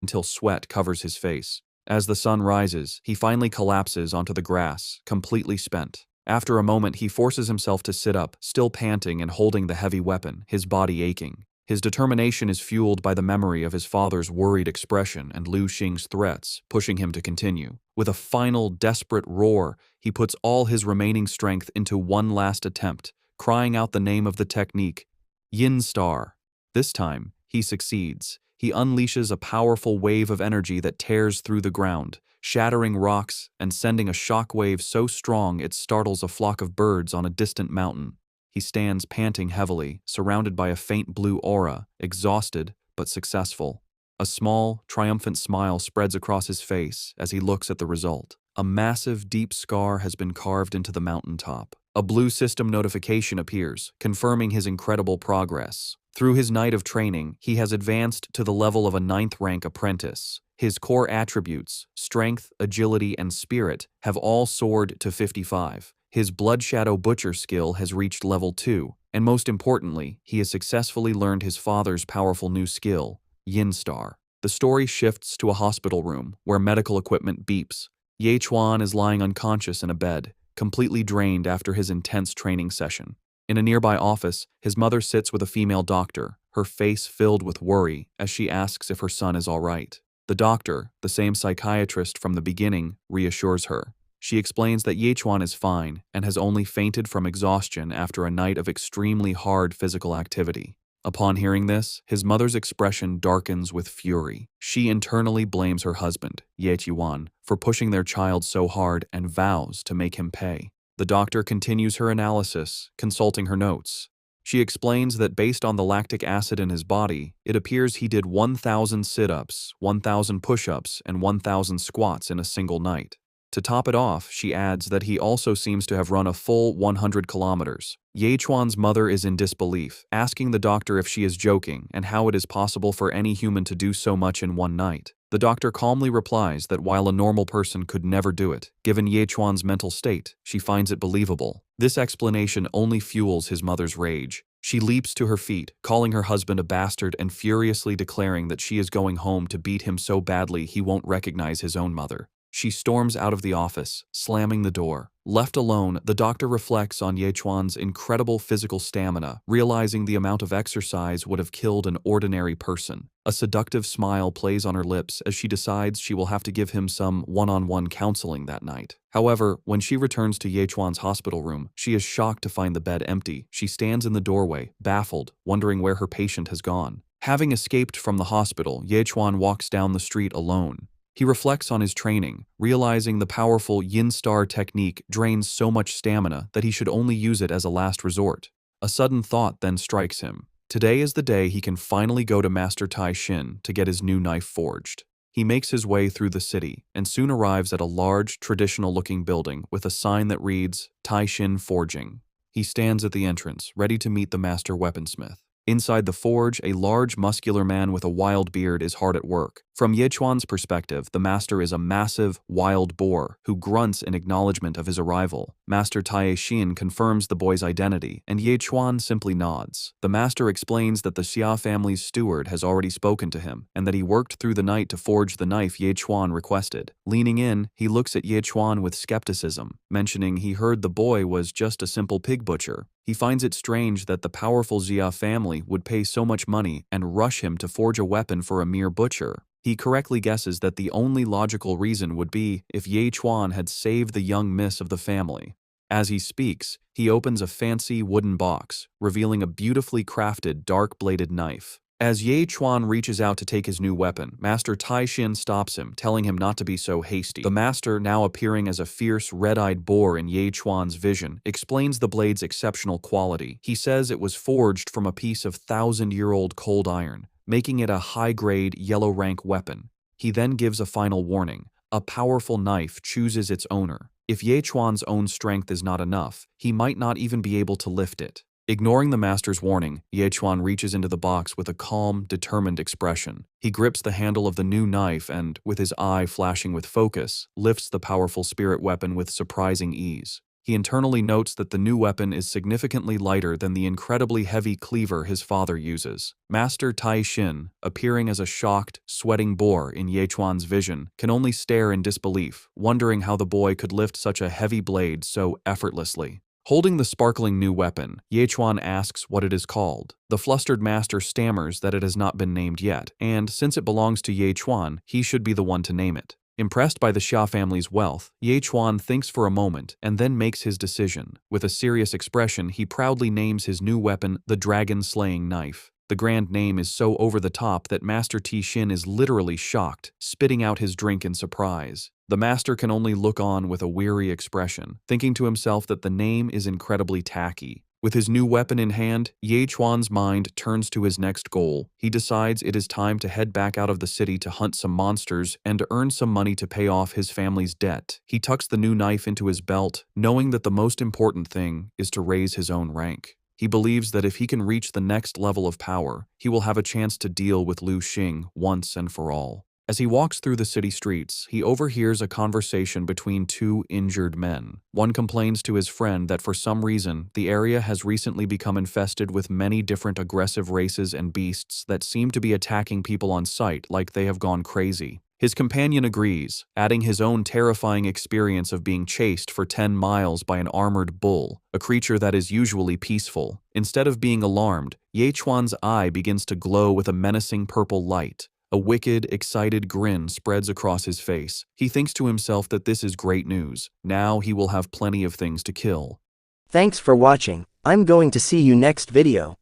until sweat covers his face. As the sun rises, he finally collapses onto the grass, completely spent. After a moment, he forces himself to sit up, still panting and holding the heavy weapon, his body aching. His determination is fueled by the memory of his father's worried expression and Lu Xing's threats, pushing him to continue. With a final, desperate roar, he puts all his remaining strength into one last attempt, crying out the name of the technique, Yin Star. This time, he succeeds. He unleashes a powerful wave of energy that tears through the ground, shattering rocks and sending a shock wave so strong it startles a flock of birds on a distant mountain. He stands panting heavily, surrounded by a faint blue aura, exhausted but successful. A small, triumphant smile spreads across his face as he looks at the result. A massive, deep scar has been carved into the mountaintop. A blue system notification appears, confirming his incredible progress. Through his night of training, he has advanced to the level of a 9th-rank apprentice. His core attributes, strength, agility, and spirit, have all soared to 55. His Blood Shadow Butcher skill has reached level 2, and most importantly, he has successfully learned his father's powerful new skill, Yin Star. The story shifts to a hospital room, where medical equipment beeps. Ye Chuan is lying unconscious in a bed, completely drained after his intense training session. In a nearby office, his mother sits with a female doctor, her face filled with worry as she asks if her son is all right. The doctor, the same psychiatrist from the beginning, reassures her. She explains that Ye Chuan is fine and has only fainted from exhaustion after a night of extremely hard physical activity. Upon hearing this, his mother's expression darkens with fury. She internally blames her husband, Ye Chuan, for pushing their child so hard and vows to make him pay. The doctor continues her analysis, consulting her notes. She explains that based on the lactic acid in his body, it appears he did 1,000 sit-ups, 1,000 push-ups, and 1,000 squats in a single night. To top it off, she adds that he also seems to have run a full 100 kilometers. Ye Chuan's mother is in disbelief, asking the doctor if she is joking and how it is possible for any human to do so much in one night. The doctor calmly replies that while a normal person could never do it, given Ye Chuan's mental state, she finds it believable. This explanation only fuels his mother's rage. She leaps to her feet, calling her husband a bastard and furiously declaring that she is going home to beat him so badly he won't recognize his own mother. She storms out of the office, slamming the door. Left alone, the doctor reflects on Ye Chuan's incredible physical stamina, realizing the amount of exercise would have killed an ordinary person. A seductive smile plays on her lips as she decides she will have to give him some one-on-one counseling that night. However, when she returns to Ye Chuan's hospital room, she is shocked to find the bed empty. She stands in the doorway, baffled, wondering where her patient has gone. Having escaped from the hospital, Ye Chuan walks down the street alone. He reflects on his training, realizing the powerful Yin Star technique drains so much stamina that he should only use it as a last resort. A sudden thought then strikes him. Today is the day he can finally go to Master Tai Shin to get his new knife forged. He makes his way through the city and soon arrives at a large, traditional-looking building with a sign that reads, Tai Shin Forging. He stands at the entrance, ready to meet the master weaponsmith. Inside the forge, a large, muscular man with a wild beard is hard at work. From Ye Chuan's perspective, the master is a massive, wild boar who grunts in acknowledgement of his arrival. Master Tai Shin confirms the boy's identity, and Ye Chuan simply nods. The master explains that the Xia family's steward has already spoken to him, and that he worked through the night to forge the knife Ye Chuan requested. Leaning in, he looks at Ye Chuan with skepticism, mentioning he heard the boy was just a simple pig butcher. He finds it strange that the powerful Xia family would pay so much money and rush him to forge a weapon for a mere butcher. He correctly guesses that the only logical reason would be if Ye Chuan had saved the young miss of the family. As he speaks, he opens a fancy wooden box, revealing a beautifully crafted dark-bladed knife. As Ye Chuan reaches out to take his new weapon, Master Tai Shin stops him, telling him not to be so hasty. The master, now appearing as a fierce, red-eyed boar in Ye Chuan's vision, explains the blade's exceptional quality. He says it was forged from a piece of 1,000-year-old cold iron, making it a high-grade, yellow-rank weapon. He then gives a final warning. A powerful knife chooses its owner. If Ye Chuan's own strength is not enough, he might not even be able to lift it. Ignoring the master's warning, Ye Chuan reaches into the box with a calm, determined expression. He grips the handle of the new knife and, with his eye flashing with focus, lifts the powerful spirit weapon with surprising ease. He internally notes that the new weapon is significantly lighter than the incredibly heavy cleaver his father uses. Master Tai Xin, appearing as a shocked, sweating boar in Yechuan's vision, can only stare in disbelief, wondering how the boy could lift such a heavy blade so effortlessly. Holding the sparkling new weapon, Yechuan asks what it is called. The flustered master stammers that it has not been named yet, and since it belongs to Yechuan, he should be the one to name it. Impressed by the Xia family's wealth, Yechuan thinks for a moment and then makes his decision. With a serious expression, he proudly names his new weapon the Dragon-Slaying Knife. The grand name is so over the top that Master Tixin is literally shocked, spitting out his drink in surprise. The master can only look on with a weary expression, thinking to himself that the name is incredibly tacky. With his new weapon in hand, Yechuan's mind turns to his next goal. He decides it is time to head back out of the city to hunt some monsters and to earn some money to pay off his family's debt. He tucks the new knife into his belt, knowing that the most important thing is to raise his own rank. He believes that if he can reach the next level of power, he will have a chance to deal with Lu Xing once and for all. As he walks through the city streets, he overhears a conversation between two injured men. One complains to his friend that for some reason, the area has recently become infested with many different aggressive races and beasts that seem to be attacking people on sight like they have gone crazy. His companion agrees, adding his own terrifying experience of being chased for 10 miles by an armored bull, a creature that is usually peaceful. Instead of being alarmed, Yechuan's eye begins to glow with a menacing purple light. A wicked, excited grin spreads across his face. He thinks to himself that this is great news. Now he will have plenty of things to kill. Thanks for watching. I'm going to see you next video.